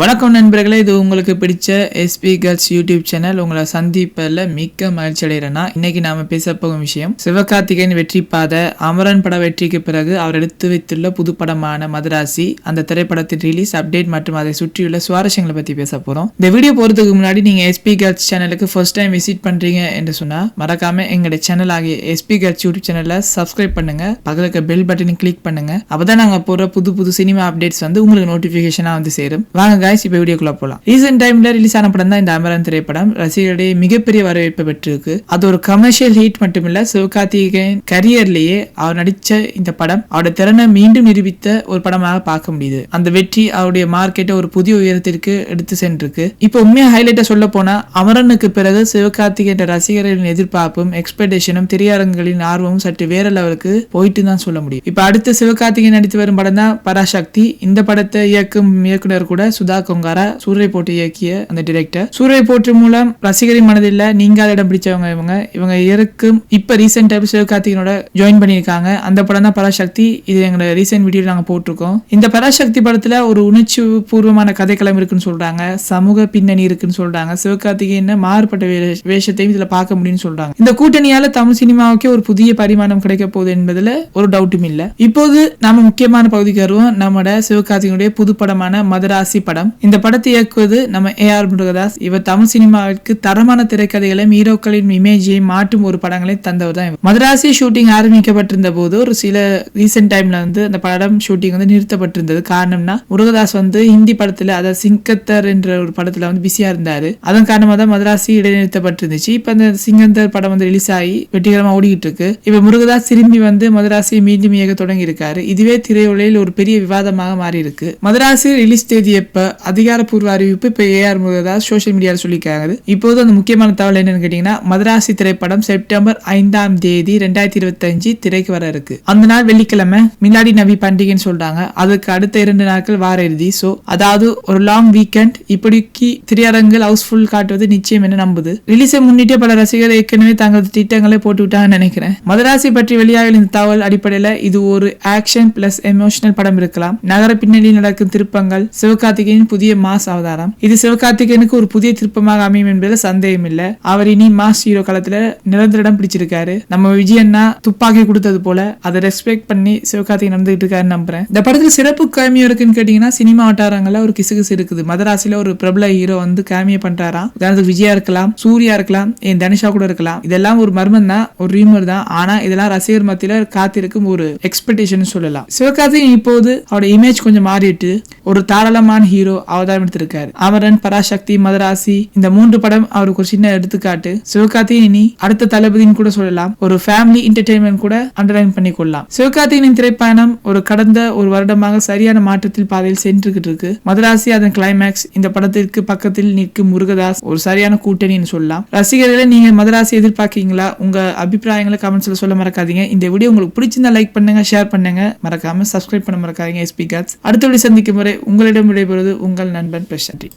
வணக்கம் நண்பர்களே, இது உங்களுக்கு பிடிச்ச எஸ்பி கேர்ள்ஸ் யூடியூப் சேனல். உங்களை சந்திப்பதில் மிக்க மகிழ்ச்சி அடைகிறேன்னா, இன்னைக்கு நாம பேச போகும் விஷயம் சிவகார்த்திகேயன் வெற்றி பாத அமரன் பட வெற்றிக்கு பிறகு அவர் எடுத்து வைத்துள்ள புது படமான மதராசி, அந்த திரைப்படத்தின் ரிலீஸ் அப்டேட் மற்றும் அதை சுற்றியுள்ள சுவாரஸ்யங்களை பத்தி பேச போறோம். இந்த வீடியோ போறதுக்கு முன்னாடி நீங்க எஸ்பி கேர்ள்ஸ் சேனலுக்கு ஃபர்ஸ்ட் டைம் விசிட் பண்றீங்க என்று சொன்னா மறக்காம எங்களுடைய சேனல் ஆகிய எஸ்பி கேர்ள்ஸ் யூடியூப் சேனலை சப்ஸ்கிரைப் பண்ணுங்க, பக்கத்துல பெல் பட்டனை கிளிக் பண்ணுங்க. அப்பதான் நாங்க போற புது சினிமா அப்டேட்ஸ் வந்து உங்களுக்கு நோட்டிபிகேஷனா வந்து சேரும். வாங்க guys, இப்ப வீடியோக்குள்ள போலாம். ரீசன்ட் டைம்ல ரிலீஸ் ஆன படம் தான் இந்த அமரன் திரைப்படம். ரசிகர்களிடையே மிகப்பெரிய வரவேற்பை பெற்றிருக்கு. அது ஒரு கமர்ஷியல் ஹிட் மட்டுமில்ல, சிவகார்த்திகேயன் கரியர்லயே அவர் நடிச்ச இந்த படம் அவருடைய திறனை மீண்டும் நிரூபித்த ஒரு படமாக பார்க்க முடியுது. அந்த வெற்றி அவருடைய மார்க்கெட்டை ஒரு புதிய உயரத்திற்கு எடுத்து சென்றிருக்கு. இப்ப உண்மையா ஹைலைட்டா சொல்ல போனா, அமரனுக்கு பிறகு சிவகார்த்திகேயன் ரசிகர்களின் எதிர்பார்ப்பும் எக்ஸ்பெக்டேஷனும் திரையரங்குகளின் ஆர்வமும் சற்று வேற லெவலுக்கு போயிட்டு தான் சொல்ல முடியும். இப்ப அடுத்த சிவகார்த்திகேயன் நடித்து வரும் படம் தான் பராசக்தி. இந்த படத்தை இயக்கும் இயக்குனர் கூட சுதா கொங்காரா, சூர்ரை போட்டு இயக்கிய அந்த டிரெக்டர். சூர்ரை போட்டு மூலம் ரசிகரின் மனதில் நீங்காத இடம் பிடிச்சவங்க இவங்க இருக்கும். இப்ப ரீசெண்ட் டைம் சிவகார்த்திகேயனோட ஜாயின் பண்ணியிருக்காங்க. அந்த படம் தான் பராசக்தி. இது எங்களோட ரீசெண்ட் வீடியோ நாங்க போட்டிருக்கோம். இந்த பராசக்தி படத்துல ஒரு உணர்ச்சி பூர்வமான கதைக்களம் இருக்குன்னு சொல்றாங்க, சமூக பின்னணி இருக்குன்னு சொல்றாங்க, சிவகார்த்திகேயன் மாறுபட்ட வேஷத்தையும் இதுல பார்க்க முடியும்னு சொல்றாங்க. இந்த கூட்டணியால தமிழ் சினிமாவுக்கே ஒரு புதிய பரிமாணம் கிடைக்க போகுது என்பதுல ஒரு டவுட்டும் இல்ல. இப்போது நாம முக்கியமான பகுதிக்கு வருவோம். நம்மட சிவகார்த்திகேயனுடைய புது படமான மதராசி படம். இந்த படத்தை இயக்குவது நம்ம ஏஆர் முருகதாஸ். இவர் தமிழ் சினிமாவிற்கு தரமான திரைக்கதைகளையும் ஹீரோக்களின் இமேஜையும் மாற்றும் ஒரு படங்களை தந்தவர் தான். மதராசி ஷூட்டிங் ஆரம்பிக்கப்பட்டிருந்த போது ஒரு சில ரீசென்ட் டைம்ல வந்து அந்த படம் ஷூட்டிங் வந்து நிறுத்தப்பட்டிருந்தது. காரணம்னா முருகதாஸ் வந்து ஹிந்தி படத்துல, அதாவது சிங்கந்தர் என்ற ஒரு படத்துல வந்து பிஸியா இருந்தாரு. அதன் காரணமாக தான் மதராசி இடைநிறுத்தப்பட்டிருந்துச்சு. இப்ப அந்த சிங்கந்தர் படம் வந்து ரிலீஸ் ஆகி வெற்றிகரமா ஓடிக்கிட்டு இருக்கு. இப்ப முருகதாஸ் திரும்பி வந்து மதராசி மீண்டும் இயக்க தொடங்கி இருக்காரு. இதுவே திரையுலகில் ஒரு பெரிய விவாதமாக மாறி இருக்கு. மதராசி ரிலீஸ் தேதி எப்ப அதிகாரப்பூர்வ அறிவிப்பு இப்ப ஏஆர் முருகதாஸ் சோசியல் மீடியாவில் சொல்லியிருக்காங்க. இப்போது அந்த முக்கியமான தகவல் என்னன்னு கேட்டீங்கன்னா, மதராசி திரைப்படம் செப்டம்பர் 5 2025 திரைக்கு வர இருக்கு. அந்த நாள் வெள்ளிக்கிழமை மிலாடி நபி பண்டிகைன்னு சொல்றாங்க. அதுக்கு அடுத்த 2 நாட்கள் வார இறுதி. சோ அதாவது ஒரு லாங் வீக்கெண்ட். இப்படிக்கு திரையரங்குகள் ஹவுஸ்ஃபுல் காட்டுவது நிச்சயம் என நம்புது. ரிலீஸை முன்னிட்டு பல ரசிகர்கள் ஏற்கனவே தங்களது திட்டங்களை போட்டு விட்டாங்கன்னு நினைக்கிறேன். மதராசி பற்றி வெளியாக இந்த தகவல் அடிப்படையில இது ஒரு ஆக்ஷன் பிளஸ் எமோஷனல் படம் இருக்கலாம். நகர பின்னணியில் நடக்கும் திருப்பங்கள், சிவகார்த்திகேயன் புதிய மாஸ் அவதாரம். இது சிவகார்த்திகேயனுக்கு ஒரு புதிய திருப்பமாக அமையும் என்பதில் சந்தேகம் இல்ல. அவர் இனி மாஸ் ஹீரோ களத்துல நிரந்தர இடம் பிடிச்சிருக்காரு. நம்ம விஜயண்ணா துப்பாக்கி கொடுத்தது போல அதை ரெஸ்பெக்ட் பண்ணி சிவகார்த்திகேயன் நடந்துகிட்டு இருக்காருன்னு நம்புறேன். இந்த படத்துல சிறப்பு கேமியோ இருக்குன்னு கேட்டீங்கன்னா, சினிமா வட்டாரங்கள்ல ஒரு கிசுகிசு இருக்குது. மதராசில ஒரு பிரபல ஹீரோ வந்து கேமியோ பண்றாராம். உதாரணத்துக்கு விஜயா இருக்கலாம், சூர்யா இருக்கலாம், என் தனுஷா கூட இருக்கலாம். இதெல்லாம் ஒரு மர்மம் தான், ஒரு ரீமர் தான். ஆனா இதெல்லாம் ரசிகர் மத்தியில காத்திருக்கும் ஒரு எக்ஸ்பெக்டேஷன் சொல்லலாம். சிவகார்த்திகேயன் இப்போது அவரோட இமேஜ் கொஞ்சம் மாறிட்டு ஒரு தாராளமான ஹீரோ அவதாரம் எடுத்திருக்காரு. அமரன், பராசக்தி, மதராசி இந்த 3 படம் அவருக்கு ஒரு சின்ன எடுத்துக்காட்டு. சிவகார்த்திகேயன் இனி அடுத்த தளபதின்னு கூட சொல்லலாம். ஒரு ஃபேமிலி என்டர்டெயின்மெண்ட் கூட அண்டர்லைன் பண்ணி கொள்ளலாம். சிவகார்த்திகேயனின் திரைப்பயணம் ஒரு கடந்த ஒரு வருடமாக சரியான மாற்றத்தில் பாதையில் சென்றுகிட்டு இருக்கு. மதராசி அதன் கிளைமேக்ஸ். இந்த படத்திற்கு பக்கத்தில் நிற்கும் முருகதாஸ் ஒரு சரியான கூட்டணின்னு சொல்லலாம். ரசிகர்களை நீங்க மதராசி எதிர்பார்க்கீங்களா? உங்க அபிப்பிராயங்களை கமெண்ட்ஸ்ல சொல்ல மறக்காதீங்க. இந்த வீடியோ உங்களுக்கு பிடிச்சிருந்தா லைக் பண்ணுங்க, ஷேர் பண்ணுங்க, மறக்காம சப்ஸ்கிரைப் பண்ண மறக்காதீங்க. எஸ்பி கேர்ள்ஸ் அடுத்த வீடியோ சந்திக்கும் முறை உங்களிடம் விடைபெறுவது உங்கள் நண்பன் பிரசாந்த்.